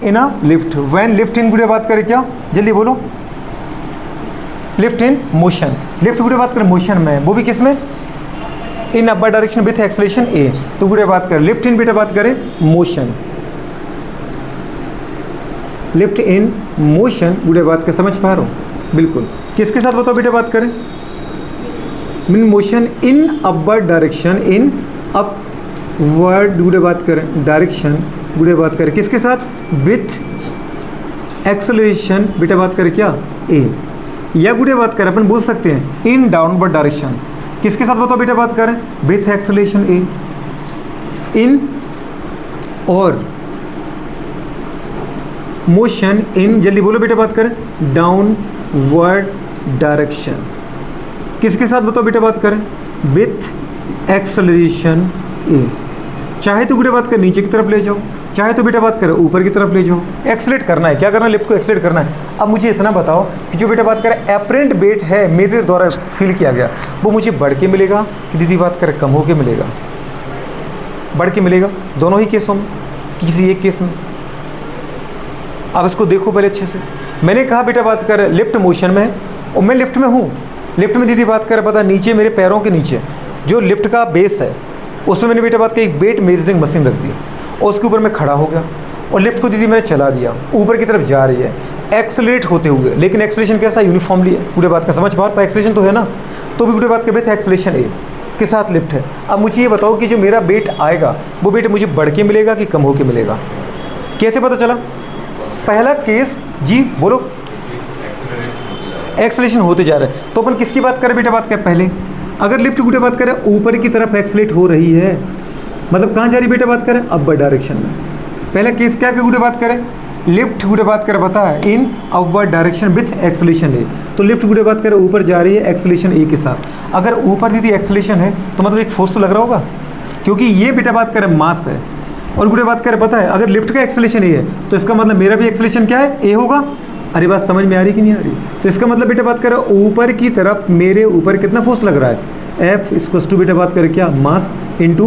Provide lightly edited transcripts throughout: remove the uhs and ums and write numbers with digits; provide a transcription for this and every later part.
In a lift, when lift in गुड़े बात करें क्या, जल्दी बोलो, लिफ्ट इन मोशन, लिफ्ट गुड़े बात करें मोशन में, वो भी किस में, इन upper direction with acceleration a, तो गुड़े बात करें लिफ्ट इन बेटा बात करें मोशन, लिफ्ट इन मोशन गुड़े बात कर, समझ पा रहा हूँ बिल्कुल। किसके साथ बताओ बेटा बात करें, mean motion in upper direction, in upward गुड़े बात करें डायरेक्शन गुड़े बात करें, किसके साथ, विथ एक्सेलरेशन बेटा बात करें क्या, ए, या गुड़े बात करें अपन बोल सकते हैं इन डाउनवर्ड डायरेक्शन, किसके साथ बताओ बेटा बात करें, विथ एक्सेलरेशन ए, इन और मोशन इन, जल्दी बोलो बेटा बात करें, डाउनवर्ड डायरेक्शन, किसके साथ बताओ बेटा बात करें, विथ एक्सेलरेशन ए, चाहे तो बेटा बात कर नीचे की तरफ ले जाओ, चाहे तो बेटा बात करें ऊपर की तरफ ले जाओ, एक्सेलरेट करना है, क्या करना है, लिफ्ट को एक्सेलरेट करना है। अब मुझे इतना बताओ कि जो बेटा बात करें एपरेंट वेट है मेरे द्वारा फील किया गया, वो मुझे बढ़ के मिलेगा कि दीदी बात करें कम होके मिलेगा, बढ़ के मिलेगा, दोनों ही केसों में, किसी एक केस में। अब इसको देखो पहले अच्छे से, मैंने कहा बेटा बात कर लिफ्ट मोशन में है और मैं लिफ्ट में हूँ, लिफ्ट में दीदी बात कर पता नीचे मेरे पैरों के नीचे जो लिफ्ट का बेस है उसमें मैंने बेटा बात कर एक वेट मेजरिंग मशीन रख दी और उसके ऊपर मैं खड़ा हो गया और लिफ्ट को दीदी मैंने चला दिया, ऊपर की तरफ जा रही है एक्सेलरेट होते हुए, लेकिन एक्सेलरेशन कैसा, यूनिफॉर्मली है, पूरे बात का समझ पा रहा, एक्सेलरेशन तो है ना, तो भी पूरे बात के बेस एक्सेलरेशन ए के साथ लिफ्ट है। अब मुझे ये बताओ कि जो मेरा वेट आएगा वो वेट मुझे बढ़ के मिलेगा कि कम होके मिलेगा, कैसे पता चला, पहला केस जी बोलो, एक्सेलरेशन होते जा रहा है, तो अपन किसकी बात करें बेटा बात करें, पहले अगर लिफ्ट गुड़े बात करें ऊपर की तरफ एक्सेलरेट हो रही है, मतलब कहाँ जा रही बेटा बात करें, अपर डायरेक्शन में, पहला केस क्या के गुड़े बात करें, लिफ्ट गुड़े बात करें पता है in upward direction with acceleration a, तो लिफ्ट गुड़े बात करें ऊपर जा रही है एक्सेलरेशन ए के साथ, अगर ऊपर दीदी एक्सेलरेशन है तो मतलब एक फोर्स तो लग रहा होगा, क्योंकि ये बेटा बात करें मास है, और गुड़े बात करें पता है अगर लिफ्ट का एक्सेलरेशन ए है तो इसका मतलब मेरा भी एक्सेलरेशन क्या है, ए होगा। अरे बात समझ में आ रही कि नहीं आ रही, तो इसका मतलब बेटा बात करें ऊपर की तरफ मेरे ऊपर कितना फोर्स लग रहा है, एफ इसको टू बेटा बात करें क्या, मास इनटू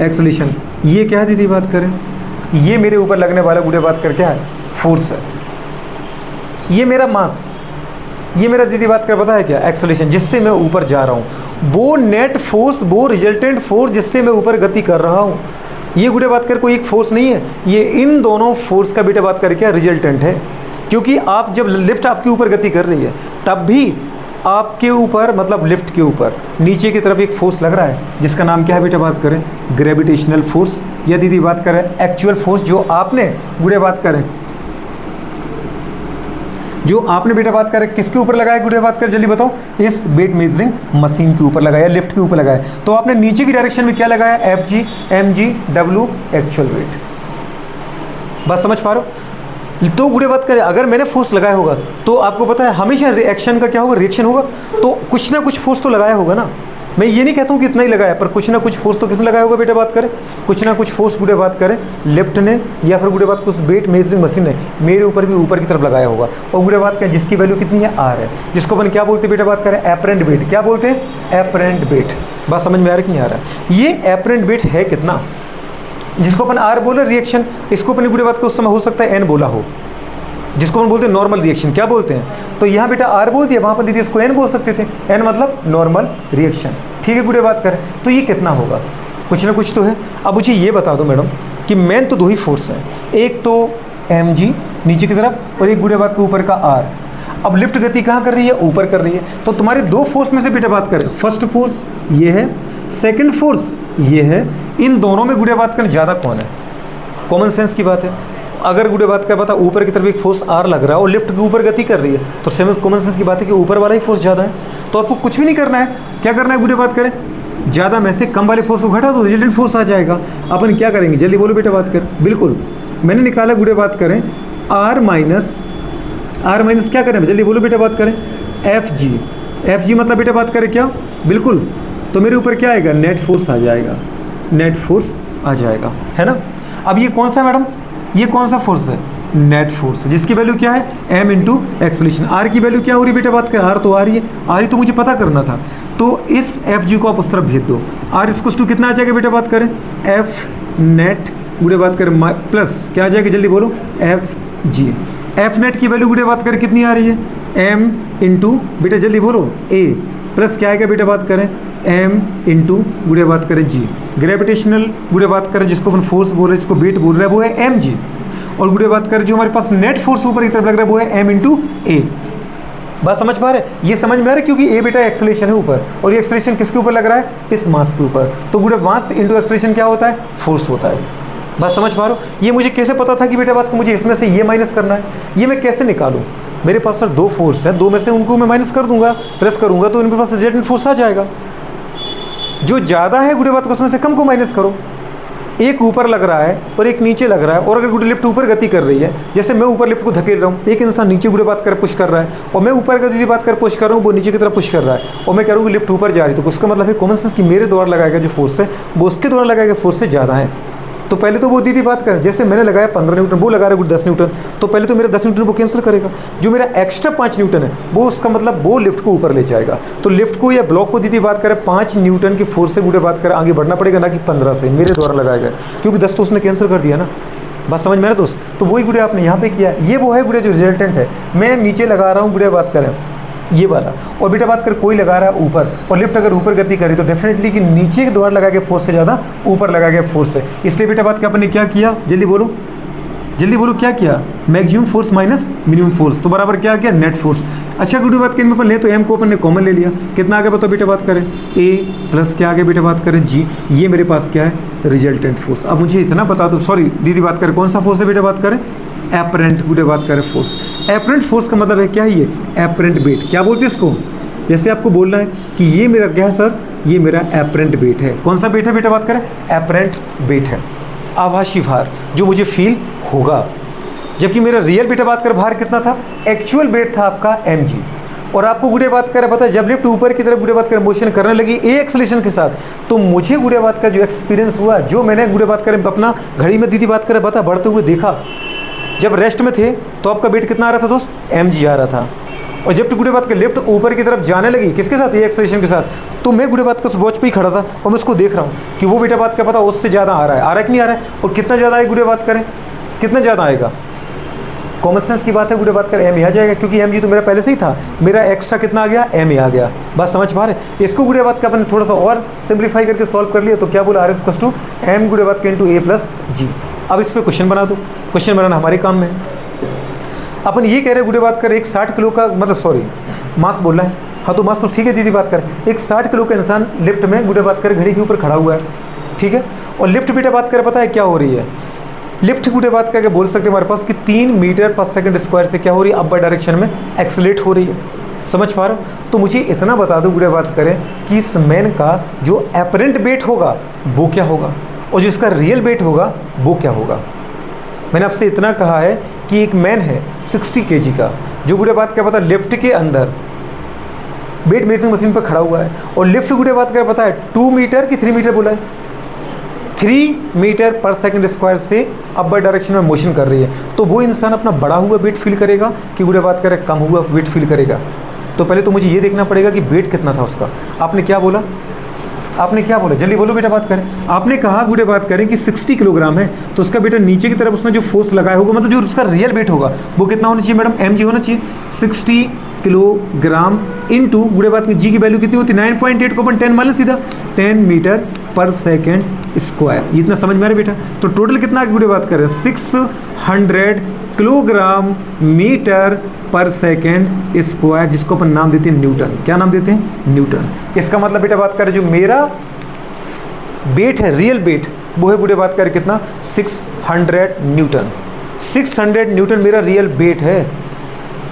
एक्सेलरेशन, ये क्या है दीदी बात करें, ये मेरे ऊपर लगने वाला गुड़े बात कर क्या है, फोर्स है, ये मेरा मास, ये मेरा दीदी बात कर पता है क्या, एक्सेलरेशन, जिससे मैं ऊपर जा रहा हूँ, वो नेट फोर्स, वो रिजल्टेंट फोर्स जिससे मैं ऊपर गति कर रहा हूँ, ये गुड़े बात कर कोई एक फोर्स नहीं है, ये इन दोनों फोर्स का बेटा बात कर क्या रिजल्टेंट है, क्योंकि आप जब लिफ्ट आपके ऊपर गति कर रही है तब भी आपके ऊपर मतलब लिफ्ट के ऊपर नीचे की तरफ एक फोर्स लग रहा है जिसका नाम क्या है बेटा बात करें, ग्रेविटेशनल फोर्स, या दीदी बात करें एक्चुअल फोर्स जो आपने गुड़े बात करें, जो आपने बेटा बात करें किसके ऊपर लगाया गुड़े बात करें, जल्दी बताओ, इस वेट मेजरिंग मशीन के ऊपर लगाया, लिफ्ट के ऊपर लगाया, तो आपने नीचे की डायरेक्शन में क्या लगाया, F G M G W actual weight, बस समझ पा रहे हो। तो गुड़े बात करें अगर मैंने फोर्स लगाया होगा तो आपको पता है हमेशा रिएक्शन का क्या होगा, रिएक्शन होगा, तो कुछ ना कुछ फोर्स तो लगाया होगा ना, मैं ये नहीं कहता हूँ कि इतना ही लगाया, पर कुछ ना कुछ फोर्स तो किसने लगाया होगा बेटा बात करें, कुछ ना कुछ फोर्स गुड़े बात करें लिफ्ट ने या फिर गुड़े बात कुछ वेट मेजरिंग मशीन ने मेरे ऊपर भी ऊपर की तरफ लगाया होगा, और गुड़े बात करें जिसकी वैल्यू कितनी है, आर है, जिसको अपन क्या बोलते हैं बेटा बात करें, एपरेंट वेट, क्या बोलते हैं, एपरेंट वेट, बात समझ में आ रहा है कि नहीं आ रहा है, ये एपरेंट वेट है कितना, जिसको अपन आर बोले रिएक्शन, इसको अपन गुड़े बात को उस समय हो सकता है एन बोला हो, जिसको हम बोलते हैं नॉर्मल रिएक्शन, क्या बोलते हैं, तो यहाँ बेटा आर बोल दिया, वहाँ पर दीदी इसको एन बोल सकते थे, एन मतलब नॉर्मल रिएक्शन, ठीक है गुड़े बात करें, तो ये कितना होगा, कुछ ना कुछ तो है। अब मुझे ये बता दो मैडम कि मेन तो दो ही फोर्स हैं, एक तो एम जी नीचे की तरफ और एक गुड़े बात के ऊपर का आर, अब लिफ्ट गति कहाँ कर रही है, ऊपर कर रही है, तो तुम्हारे दो फोर्स में से बेटा बात करें, फर्स्ट फोर्स ये है, सेकेंड फोर्स ये है, इन दोनों में गुड़े बात करें ज़्यादा कौन है, कॉमन सेंस की बात है, अगर गुड़े बात कर पता ऊपर की तरफ एक फोर्स आर लग रहा है और लिफ्ट के ऊपर गति कर रही है, तो सेम कॉमन सेंस की बात है कि ऊपर वाला ही फोर्स ज़्यादा है, तो आपको कुछ भी नहीं करना है, क्या करना है गुड़े बात करें, ज़्यादा में से कम वाले फोर्स को घटा तो रिजल्टेंट फोर्स आ जाएगा। अपन क्या करेंगे, जल्दी बोलो बेटा बात कर, बिल्कुल मैंने निकाला गुड़े बात करें आर माइनस क्या करें, जल्दी बोलो बेटा बात करें, एफ जी मतलब बेटा बात करें क्या, बिल्कुल, तो मेरे ऊपर क्या आएगा, नेट फोर्स आ जाएगा, नेट फोर्स आ जाएगा, है ना। अब ये कौन सा मैडम, ये कौन सा फोर्स है, नेट फोर्स, जिसकी वैल्यू क्या है, एम इंटू एक्सेलरेशन, आर की वैल्यू क्या हो रही है बेटा बात करें, आर तो आ रही है, आर ही तो मुझे पता करना था, तो इस एफ जी को आप उस तरफ भेज दो, आर इसको टू कितना आ जाएगा बेटा बात करें, एफ नेट गुड़े बात करें प्लस क्या आ जाएगा जल्दी बोलो, एफ जी। एफ नेट की वैल्यू गुड़े बात करें कितनी आ रही है, एम इंटू बेटा जल्दी बोलो ए, प्लस क्या आएगा बेटा बात करें एम इंटू गुड़े बात करें जी। ग्रेविटेशनल गुड़े बात करें जिसको अपन फोर्स बोल रहे हैं, जिसको वेट बोल रहे हैं, वो है एम जी। और गुड़े बात करें जो हमारे पास नेट फोर्स ऊपर की तरफ लग रहा है वो है एम इंटू ए। बात समझ पा रहे हैं, ये समझ में आ रहा है क्योंकि ए बेटा एक्सेलरेशन है ऊपर, और ये एक्सेलरेशन किसके ऊपर लग रहा है, इस मास के ऊपर। तो गुड़े मास इंटू एक्सेलरेशन क्या होता है, फोर्स होता है। बात समझ पा रहे हो, ये मुझे कैसे पता था कि बेटा बात को मुझे इसमें से ये माइनस करना है, ये मैं कैसे निकालूं, मेरे पास सर दो फोर्स है, दो में से उनको मैं माइनस कर दूंगा, प्रेस करूंगा तो इनके पास रिजल्टेंट फोर्स आ जाएगा। जो ज़्यादा है गुड़े बात को उसमें से कम को माइनस करो। एक ऊपर लग रहा है और एक नीचे लग रहा है, और अगर गुड़े लिफ्ट ऊपर गति कर रही है, जैसे मैं ऊपर लिफ्ट को धकेल रहा हूँ, एक इंसान नीचे गुड़े बात कर पुश कर रहा है, और मैं ऊपर गति बात कर पुश कर रहा हूँ, वो नीचे की तरफ पुश कर रहा है, और मैं कह रहा हूँ कि लिफ्ट ऊपर जा रही है, तो उसका मतलब है कॉमन सेंस कि मेरे द्वारा लगाएगा जो फोर्स है वो उसके द्वारा लगाएगा फोर्स से ज़्यादा है। तो पहले तो वो दीदी बात करें, जैसे मैंने लगाया 15 न्यूटन, वो लगा रहा है 10 न्यूटन, तो पहले तो मेरा 10 न्यूटन वो कैंसिल करेगा, जो मेरा एक्स्ट्रा 5 न्यूटन है वो उसका मतलब वो लिफ्ट को ऊपर ले जाएगा। तो लिफ्ट को या ब्लॉक को दीदी बात करें 5 न्यूटन की फोर्स से गुड़े बात करें आगे बढ़ना पड़ेगा, ना कि 15 से मेरे द्वारा लगाया गया, क्योंकि 10 तो उसने कैंसिल कर दिया ना। बात समझ में आ रहा दोस्त, तो वही गुड़े आपने यहाँ पे किया, ये वो है गुड़े जो रिजल्टेंट है। मैं नीचे लगा रहा हूँ गुड़े बात करें ये वाला, और बेटा बात कर कोई लगा रहा है ऊपर, और लिफ्ट अगर ऊपर गति करे तो डेफिनेटली कि नीचे के द्वारा लगा के फोर्स से ज़्यादा ऊपर लगा के फोर्स है। इसलिए बेटा बात का अपन ने क्या किया, जल्दी बोलो क्या किया, maximum force minus minimum force, तो बराबर क्या आ गया, नेट फोर्स। अच्छा गुड़ी बात करें अपन ले तो एम को अपन ने कॉमन ले लिया, कितना आगे बताओ बेटा बात करें, ए प्लस क्या आगे बेटा बात करें जी। ये मेरे पास क्या है, रिजल्टेंट फोर्स। अब मुझे इतना बता दो, सॉरी दीदी बात करें कौन सा फोर्स है बेटा बात करें, एपरेंट गुड़े बात करें फोर्स। एपरेंट फोर्स का मतलब है क्या है, ये एपरेंट वेट, क्या बोलते हैं इसको, जैसे आपको बोलना है कि ये मेरा क्या है सर, ये मेरा एपरेंट वेट है। कौन सा वेट है बेटा बात करें, एपरेंट वेट है, आभासी भार जो मुझे फील होगा। जबकि मेरा रियल बेटा बात कर भार कितना था, एक्चुअल वेट था आपका mg। और आपको गुड़े बात कर पता है जब लिफ्ट ऊपर की तरफ गुड़े बात कर मोशन करने लगी ए एक्सेलरेशन के साथ, तो मुझे गुड़े बात का जो एक्सपीरियंस हुआ, जो मैंने गुड़े बात करें अपना घड़ी में दीदी बात करें बता बढ़ते हुए देखा, जब रेस्ट में थे तो आपका वेट कितना आ रहा था दोस्त, mg आ रहा था। और जब गुड़े बात का लिफ्ट ऊपर की तरफ जाने लगी किसके साथ, ए एक्सेलरेशन के साथ, तो मैं गुड़े बात का उस वॉच पे ही खड़ा था और मैं उसको देख रहा हूँ कि वो बेटा बात का पता उससे ज़्यादा आ रहा है कि नहीं आ रहा है, और कितना ज़्यादा है गुड़े बात करें, कितना ज़्यादा आएगा। कॉमन सेंस की बात है गुड़े बात कर एम ही आ जाएगा, क्योंकि एम जी तो मेरा पहले से ही था, मेरा एक्स्ट्रा कितना आ गया, एम ही आ गया। बात समझ पा रहे, इसको गुड़े बात का अपन थोड़ा सा और सिंप्लीफाई करके सॉल्व कर लिया, तो क्या बोला, आर एस टू एम गुड़े बात के इंटू ए प्लस जी। अब इस पर क्वेश्चन बना दो, क्वेश्चन बनाना हमारे काम में है। अपन ये कह रहे गुड़े बात कर एक 60 किलो का मतलब सॉरी मास बोलना है, हाँ तो मास तो ठीक है दीदी बात कर, एक 60 किलो का इंसान लिफ्ट में गुड़े बात कर घड़ी के ऊपर खड़ा हुआ है, ठीक है, और लिफ्ट बेटा बात कर पता है क्या हो रही है, लिफ्ट गुड़े बात करके बोल सकते हैं हमारे पास कि 3 मीटर पर सेकंड स्क्वायर से क्या हो रही है, अपर डायरेक्शन में एक्सेलरेट हो रही है। समझ पा रहे हो, तो मुझे इतना बता दो गुड़े बात करें कि इस मैन का जो एपरेंट वेट होगा वो क्या होगा, और जो इसका रियल वेट होगा वो क्या होगा। मैंने आपसे इतना कहा है कि एक मैन है 60 kg का, जो गुड़े बात क्या पता लिफ्ट के अंदर वेट मेजरिंग मशीन पर खड़ा हुआ है, और लिफ्ट गुड़े बात कर पता है 2 मीटर की 3 मीटर बोला है, 3 मीटर पर सेकंड स्क्वायर से अपर डायरेक्शन में मोशन कर रही है, तो वो इंसान अपना बढ़ा हुआ वेट फील करेगा कि गुड़े बात करें कम हुआ वेट फील करेगा। तो पहले तो मुझे ये देखना पड़ेगा कि वेट कितना था उसका। आपने क्या बोला, आपने क्या बोला, जल्दी बोलो बेटा बात करें। आपने कहा गुड़े बात करें कि 60 किलोग्राम है, तो उसका बेटा नीचे की तरफ उसने जो फोर्स लगाया होगा, मतलब जो उसका रियल वेट होगा वो कितना होना चाहिए मैडम, mg होना चाहिए। 60 किलोग्राम इंटू गुड़े बात की जी की वैल्यू कितनी होती है, 9.8 को अपन 10 मान लें सीधा, 10 मीटर पर सेकेंड स्क्वायर। ये इतना समझ में आ रहा है बेटा, तो टोटल कितना गुड़े बात करें 600 किलोग्राम मीटर पर सेकेंड स्क्वायर, जिसको अपन नाम देते हैं न्यूटन। क्या नाम देते हैं, न्यूटन। इसका मतलब बेटा बात करें जो मेरा वेट है रियल वेट वो है गुड़े बात करें कितना, 600 न्यूटन। 600 न्यूटन मेरा रियल वेट है।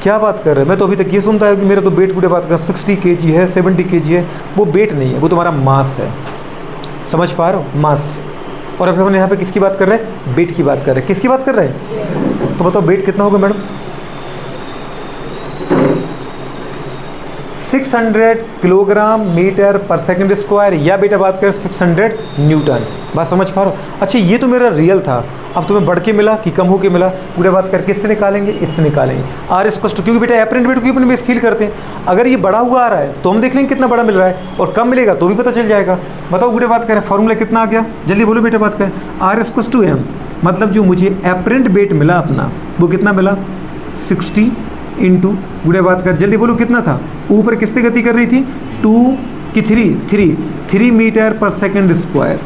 क्या बात कर रहे हैं, मैं तो अभी तक ये सुनता है कि मेरा तो वेट गुड़े बात कर 60 kg है, 70 kg है, वो वेट नहीं है, वो तुम्हारा मास है। समझ पा रहे हो, मास। और अभी हम यहाँ पे किसकी बात कर रहे हैं, वेट की बात कर रहे हैं। किसकी बात कर रहे हैं, तो बताओ वेट कितना होगा मैडम, 600 किलोग्राम मीटर पर सेकंड स्क्वायर, या बेटा बात करें 600 न्यूटन। बात समझ पा रहे हो? अच्छा ये तो मेरा रियल था, अब तुम्हें बढ़ के मिला कि कम होके मिला, पूरे बात कर किससे निकालेंगे, इससे निकालेंगे आर इक्वल टू, क्योंकि बेटा एपरेंट वेट को अपन बेस फील करते हैं। अगर ये बड़ा हुआ आ रहा है तो हम देख लेंगे कितना बड़ा मिल रहा है, और कम मिलेगा तो भी पता चल जाएगा। बताओ पूरे बात करें फॉर्मूला कितना आ गया, जल्दी बोलो बेटा बात करें। आर इक्वल टू एम, मतलब जो मुझे एपरेंट वेट मिला अपना वो कितना मिला, 60 इंटू गुड़े बात कर, जल्दी बोलो कितना था, ऊपर किससे गति कर रही थी, 2 की 3 मीटर पर सेकंड स्क्वायर,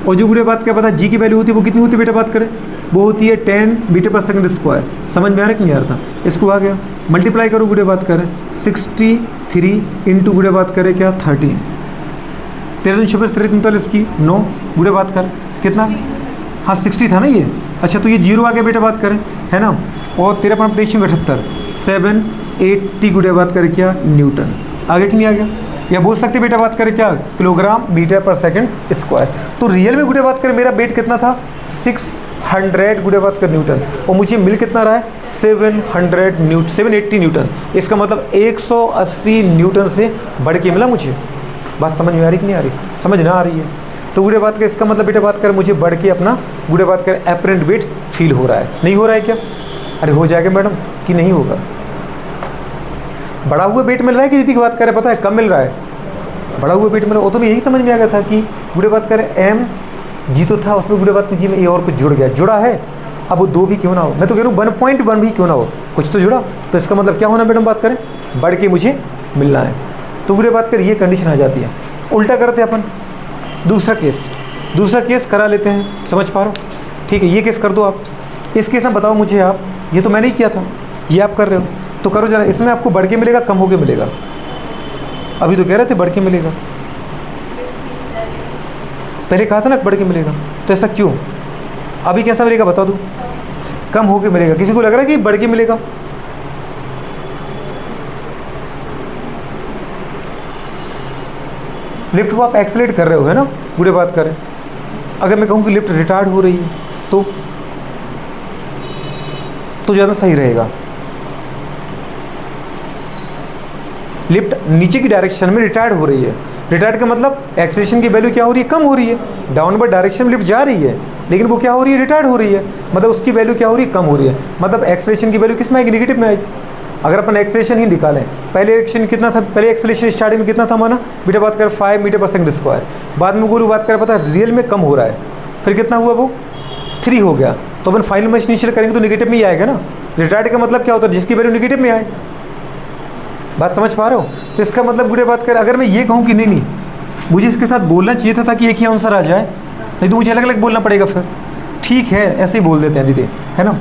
और जो गुड़े बात क्या पता जी की वैल्यू होती है वो कितनी होती है बेटा बात करें, वो होती है 10 मीटर पर सेकंड स्क्वायर। समझ में आ रहा है कि नहीं आ रहा था? इसको आ गया, मल्टीप्लाई करो गुड़े बात करें, 63 इंटू गुड़े बात करें क्या 13, 13 की 9 गुड़े बात कर कितना, हाँ 60 था ना ये, अच्छा तो ये 0 आ गया बेटा बात करें, है ना, और 13 780 गुड़े बात करें क्या न्यूटन, आगे कि नहीं आ गया? या बोल सकते बेटा बात करें क्या, किलोग्राम मीटर पर सेकंड स्क्वायर। तो रियल में गुड़े बात करें मेरा वेट कितना था, 600 गुड़े बात कर न्यूटन, और मुझे मिल कितना रहा है, 780 न्यूटन। इसका मतलब 180 न्यूटन से बढ़ के मिला मुझे। बात समझ में आ रही कि नहीं आ रही? समझ ना आ रही है तो गुड़े बात कर, इसका मतलब बेटा बात कर मुझे बढ़ के अपना गुड़े बात कर एपरेंट वेट फील हो रहा है, नहीं हो रहा है क्या? अरे हो जाएगा मैडम कि नहीं होगा? बड़ा हुआ वेट मिल रहा है कि दीदी की बात करें पता है कम मिल रहा है, बड़ा हुआ वेट मिल रहा है। वो तो मैं यही समझ में आ गया था कि गुड़े बात करें एम जी तो था उसमें, गुड़े बात जी में ये और कुछ जुड़ गया, जुड़ा है, अब वो 2 भी क्यों ना हो, मैं तो कह रहा हूँ 1.1 भी क्यों ना हो, कुछ तो जुड़ा, तो इसका मतलब क्या होना मैडम बात करें, बढ़ के मुझे मिलना है। तो गुड़े बात कर ये कंडीशन आ जाती है। उल्टा करते हैं अपन, दूसरा केस करा लेते हैं, समझ पा रहे हो? ठीक है, ये केस कर दो आप। इस केस में बताओ मुझे आप, ये तो मैंने ही किया था, ये आप कर रहे हो तो करो जरा। इसमें आपको बढ़ के मिलेगा कम होके मिलेगा? अभी तो कह रहे थे बढ़ के मिलेगा, पहले कहा था ना बढ़ के मिलेगा, तो ऐसा क्यों? अभी कैसा मिलेगा बता दो, कम होके मिलेगा। किसी को लग रहा है कि बढ़ के मिलेगा? लिफ्ट को आप एक्सेलेरेट कर रहे हो है ना, बुरे बात करें। अगर मैं कहूँ कि लिफ्ट रिटार्ड हो रही है तो ज़्यादा सही रहेगा। लिफ्ट नीचे की डायरेक्शन में रिटार्ड हो रही है, रिटार्ड का मतलब एक्सेलरेशन की वैल्यू क्या हो रही है, कम हो रही है। डाउनवर्ड डायरेक्शन में लिफ्ट जा रही है लेकिन वो क्या हो रही है, रिटार्ड हो रही है, मतलब उसकी वैल्यू क्या हो रही है, कम हो रही है। मतलब एक्सेलरेशन की वैल्यू किस में आएगी, नेगेटिव में आएगी। अगर अपन एक्सेलरेशन ही निकालें, पहले एक्सेलरेशन कितना था, पहले एक्सेलरेशन स्टार्टिंग में कितना था माना बेटा बात कर 5 मीटर पर सेकंड स्क्वायर, बाद में गुरु बात कर पता है रियल में कम हो रहा है, फिर कितना हुआ वो 3 हो गया। तो अपन फाइनल में इनिशियल करेंगे तो नेगेटिव में ही आएगा ना। रिटार्ड का मतलब क्या होता है, जिसकी वैल्यू नेगेटिव में आए। बात समझ पा रहे हो? तो इसका मतलब गुड़े बात कर, अगर मैं ये कहूँ कि नहीं मुझे इसके साथ बोलना चाहिए था ताकि एक ही आंसर आ जाए, नहीं तो मुझे अलग अलग बोलना पड़ेगा फिर। ठीक है, ऐसे ही बोल देते हैं दीदी, है ना।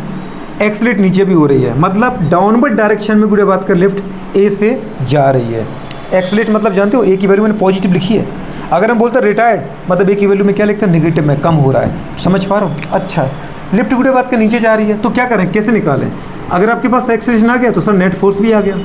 एक्सलेट नीचे भी हो रही है, मतलब डाउनवर्ड डायरेक्शन में गुड़े बात कर लिफ्ट ए से जा रही है। एक्सलेट मतलब जानते हो, ए की वैल्यू मैंने पॉजिटिव लिखी है। अगर हम बोलते हैं रिटायर्ड, मतलब ए की वैल्यू में क्या लिखते हैं, नेगेटिव में, कम हो रहा है। समझ पा रहे हो? अच्छा, लिफ्ट गुड़े बात कर नीचे जा रही है तो क्या करें, कैसे निकालें? अगर आपके पास एक्सेलरेशन आ गया तो सर नेट फोर्स भी आ गया,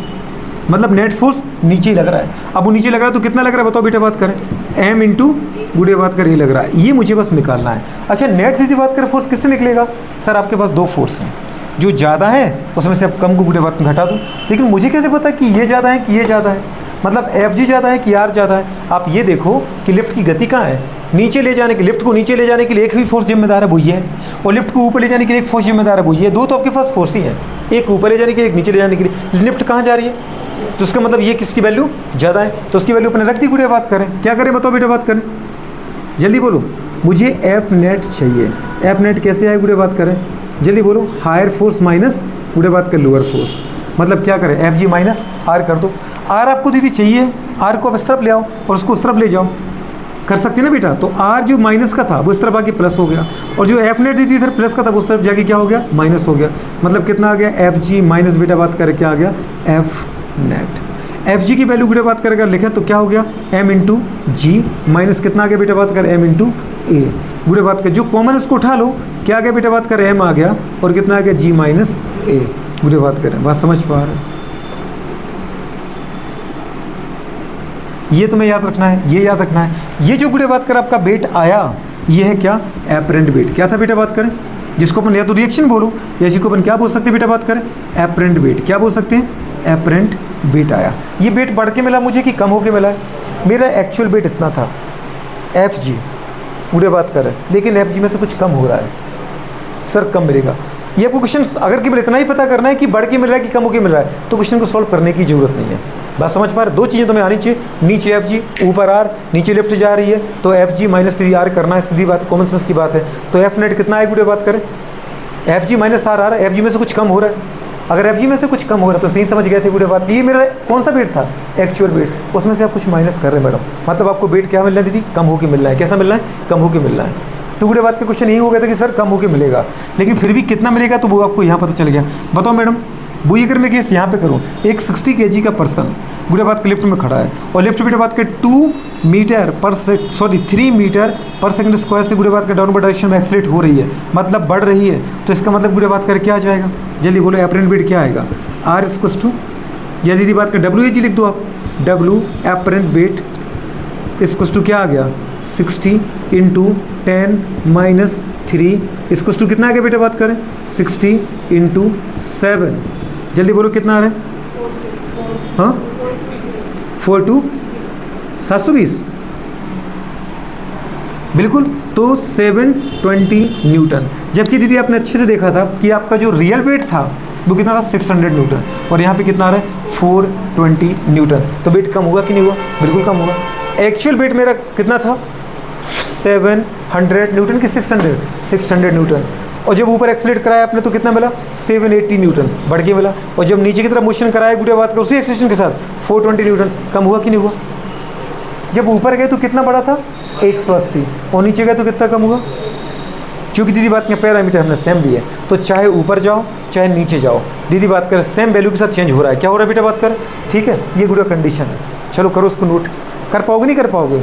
मतलब नेट फोर्स नीचे ही लग रहा है। अब वो नीचे लग रहा है तो कितना लग रहा है बताओ बेटा बात करें, एम इंटू गुड़े बात कर ये लग रहा है, ये मुझे बस निकालना है। अच्छा, नेट दीदी बात करें फोर्स किससे निकलेगा? सर आपके पास 2 फोर्स हैं, जो ज़्यादा है उसमें से आप कम को गुड़े बात में घटा दो। लेकिन मुझे कैसे पता कि ये ज़्यादा है कि ये ज़्यादा है, मतलब एफ जी ज़्यादा है कि आर ज़्यादा है? आप ये देखो कि लिफ्ट की गति कहाँ है, नीचे ले जाने की, लिफ्ट को नीचे ले जाने के लिए एक ही फोर्स जिम्मेदार है, वो ये है, और लिफ्ट को ऊपर ले जाने के लिए एक फोर्स जिम्मेदार है, वो ये। 2 तो आपके पास फोर्स ही है, एक ऊपर ले जाने के लिए, एक नीचे ले जाने के लिए। लिफ्ट कहाँ जा रही है तो उसका मतलब ये किसकी वैल्यू ज़्यादा है, तो उसकी वैल्यू अपने रख दी। गुड़े बात करें, क्या करें बताओ बेटा बात करें, जल्दी बोलो। मुझे एफ नेट चाहिए। एफ नेट कैसे आए गुड़े बात करें, जल्दी बोलो। हायर फोर्स माइनस गुड़े बात कर लोअर फोर्स, मतलब क्या करें, एफ जी माइनस आर कर दो। आर आपको दीदी चाहिए, आर को अब इस तरफ ले आओ और उसको उस तरफ ले जाओ, कर सकते ना बेटा। तो आर जो माइनस का था वो इस तरफ आके प्लस हो गया, और जो एफ नेट दीदी इधर प्लस का था वो उस तरफ जाके क्या हो गया, माइनस हो गया। मतलब कितना आ गया, एफ जी माइनस बेटा बात करें क्या आ गया, एफ नेट। एफ जी की वैल्यू बेटा बात करेगा लिखे तो क्या हो गया, एम इंटू जी माइनस कितना आ गया बेटा बात कर, एम इंटू ए। गुड़े बात कर जो कॉमन उसको उठा लो, क्या आ गया बेटा बात कर, एम आ गया, और कितना आ गया, जी माइनस ए। गुड़े बात करें, बात समझ पा रहे? ये तुम्हें याद रखना है, ये याद रखना है। ये जो गुड़े बात कर आपका वेट आया, ये है क्या, एपरेंट वेट। क्या था बेटा बात करें, जिसको अपन या तो रिएक्शन बोलो या जिसको अपन क्या बोल सकते हैं बेटा बात करें, एपरेंट वेट। क्या बोल सकते हैं, एपरेंट वेट आया। ये वेट बढ़ के मिला मुझे कि कम होके मिला है? मेरा एक्चुअल वेट इतना था एफ जी, पूरे बात कर रहे हैं, लेकिन एफ जी में से कुछ कम हो रहा है सर, कम मिलेगा। ये आपको क्वेश्चन अगर केवल इतना ही पता करना है कि बढ़ के मिल रहा है कि कम होके मिल रहा है, तो क्वेश्चन को सॉल्व करने की जरूरत नहीं है। बात समझ पा रहे? दो चीज़ें तुम्हें आनी चाहिए, नीचे एफ जी ऊपर आर, नीचे लेफ्ट जा रही है तो एफ जी माइनस 3r करना है, सीधी बात, कॉमन सेंस की बात है। तो एफ नेट कितना है गुड़े बात करें, एफ जी माइनस आर आ रहा है, एफ जी में से कुछ कम हो रहा है। अगर एफ जी में से कुछ कम हो रहा है तो नहीं समझ गए थे गुड़े बात। ये मेरा कौन सा वेट था, एक्चुअल वेट, उसमें से आप कुछ माइनस कर रहे हैं मैडम, मतलब आपको वेट क्या मिल रहा है दीदी, कम होके मिल रहा है। कैसा मिल रहा है, कम होके मिल रहा है। तो गुड़े बात पे क्वेश्चन यही हो गया था कि सर कम होके मिलेगा, लेकिन फिर भी कितना मिलेगा तो वो आपको यहाँ पता चल गया। बताओ मैडम, वो अगर मैं केस यहाँ पे करूँ, एक 60 kg का पर्सन गुड़े बात के लिफ्ट में खड़ा है और लिफ्ट में बात के 3 मीटर पर सेकंड स्क्वायर से गुड़े बात के डाउनवर्ड डायरेक्शन में एक्सलेट हो रही है, मतलब बढ़ रही है। तो इसका मतलब गुड़े बात कर क्या आ जाएगा, जल्दी बोलो, एपरेंट वेट क्या आएगा, आर इक्वल्स टू, या दीदी बात का डब्ल्यू एच लिख दो आप, W apparent weight equals to क्या आ गया, 60 इंटू 10 माइनस 3 इक्वल्स टू कितना आ गया बेटा, बात करें 60 इंटू 7, जल्दी बोलो कितना आ रहा है, हाँ 720 बिल्कुल, तो 720 न्यूटन। जबकि दीदी आपने अच्छे से देखा था कि आपका जो रियल वेट था वो कितना था, 600 न्यूटन, और यहाँ पे कितना आ रहा है, 420 न्यूटन। तो वेट कम हुआ कि नहीं हुआ, बिल्कुल कम हुआ। एक्चुअल वेट मेरा कितना था, 700 न्यूटन की 600 न्यूटन, और जब ऊपर एक्सीलरेट कराया आपने तो कितना मिला, 780 न्यूटन, बढ़ के मिला। और जब नीचे की तरफ मोशन कराया गुड़िया बात का उसी एक्सेलेरेशन के साथ 420 न्यूटन, कम हुआ कि नहीं हुआ। जब ऊपर गए तो कितना बड़ा था, 180, और नीचे गए तो कितना कम हुआ। क्योंकि दीदी बात के पैरामीटर हमने सेम भी है, तो चाहे ऊपर जाओ चाहे नीचे जाओ, दीदी बात कर सेम वैल्यू के साथ चेंज हो रहा है। क्या हो रहा है बेटा, बात कर, ठीक है, ये गुड़िया कंडीशन है। चलो करो उसको नोट, कर पाओगे नहीं कर पाओगे,